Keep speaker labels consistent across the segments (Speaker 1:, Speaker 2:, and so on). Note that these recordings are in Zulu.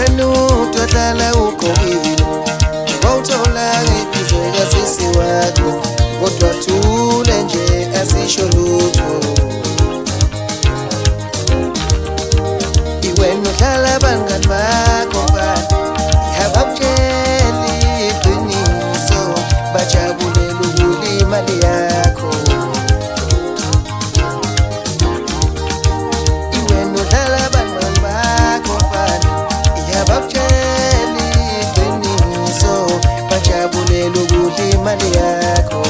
Speaker 1: Wenutwa hlala ugqokile wawuthola ngiphizo kasisi wakho kodwa thule nje asisho lutho Iwena uhlala abangani bakho mfana Yabakutshela iqiniso bajabulela ukudla imali yakho Iwena uhlala abangani bakho mfana Yabakutshela iqiniso bajabulela ukudla imali yakho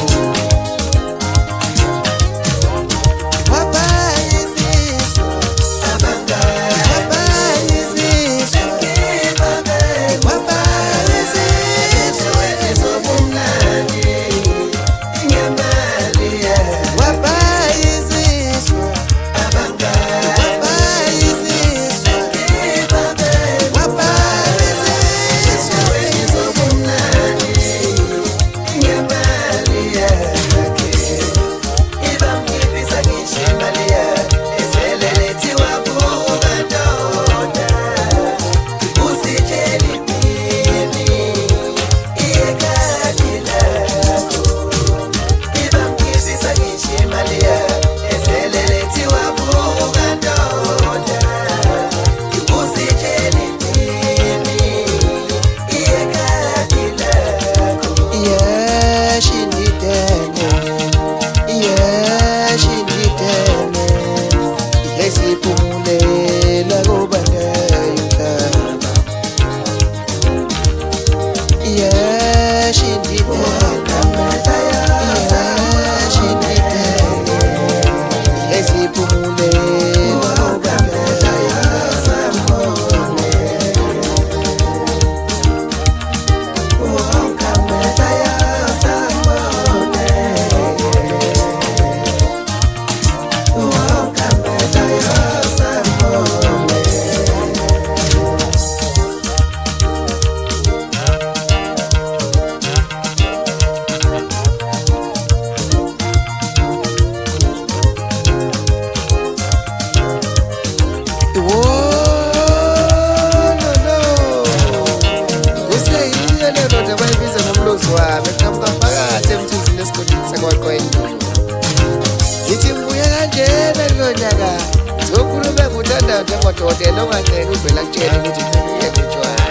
Speaker 1: Ngodokotela ongangena uvela kutshela ukuthi ngiyeke utshwala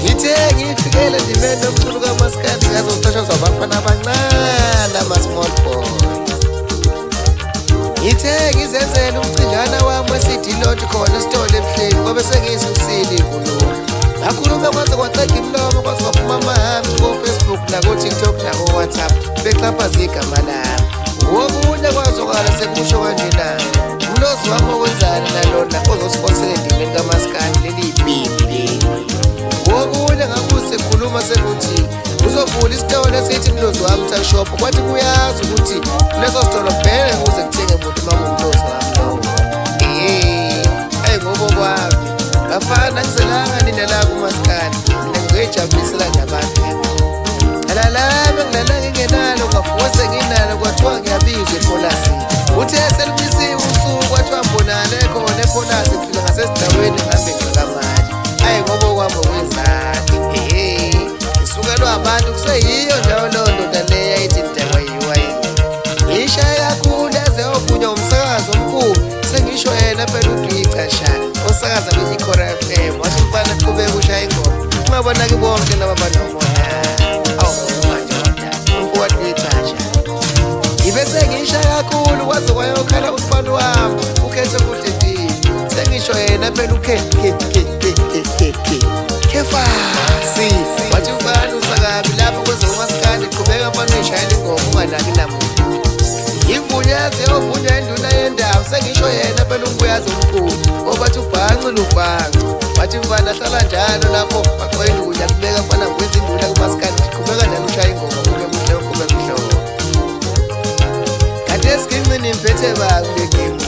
Speaker 1: Ngithe ngifikele ndimene nomculo kaMaskandi ngazoqashazwa abafana abancane ama-small boys Ngithe ngizenzela umcinjana wami wesithi lot khona esitolo ebuhleni ngobe sengiyisusile inkulumo Ngakhuluma kwaze kwaqeda imlomo kwaze kwaphuma amahambi ko-Facebook nako-TikTok nako-WhatsApp bexhaphaza igama lami Wokunye kwazokala sekusho kanjena Mlozi wami okwenzani nalona ozosiphosela endimeni kaMaskandi leli ibhimbi leli Wokunye ngakuse khuluma sekuthi uzovula isitolo esithi Mlozi wami Tuck Shop kwathi kuyazi ukuthi kuleso sitolo vele ukuze kuthenge umuntu makungumlozi wami lowo Ayi ngobo kwami ngafana ngiselanga nina la kuMaskandi mina ngizoyijabulisela nje abantu Alalame ngilala ngingenalo ngafuze nginalo kwathiwa ngiyabizwa epolasini Uthe selibisiwe usuku kwathiwa mbonana ekhona epolasi ngifika ngasesigcaweni ngihambe ngikamali Ayi ngoba kwami okwenzani ngisukelwa abantu kuseyiyo ndawo leyo ndoda leyo yayithi ntekwa yiwa Ngishaya kakhulu yaze ovunywa umsakazo omkhulu sengisho yena phela uDricasha osakaza kwi-Ikora FM wathi mfana qhubeka ushaya ingoma ungabona-ke bonke laba banomona Ngibese ngisha kakhulu kwaze kwayokhala usibani wami ukhethe kuhle empini sengisho yena phela Khefasi wathi ubani usakabi lapho kwezoMaskandi qhubeka mfana uyishayela ingoma unganaki namuntu Ngivunyaze ovunya induna yendawo sengisho yena phela umbuyazi omkhulu obathi ubhanqile ubhanqe wathi mfana hlala njalo lapho baqoyindunya kubeka mfana ngikwenza induna kuMaskandi qhubeka nami ushaya ingoma kube kuhle kube kuhle Ngincini mphethe bakule game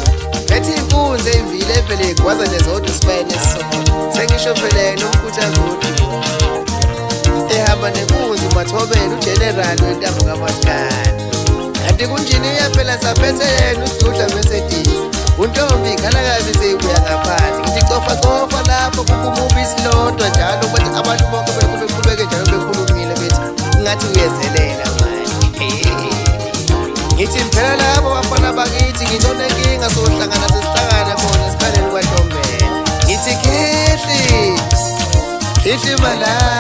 Speaker 1: Phethe inkunzi emvile evele kwaza nezodwa isibane esisodwa Sengisho phela yena umkhuthazi wodwa Ehamba nenkunzi uMathobela uGeneral wentambo kaMaskandi Kanti kunjini yaphela saphethe yena uSidudla Mercedes Untombi ikhalakazi seyibuya ngaphansi ngisho imalami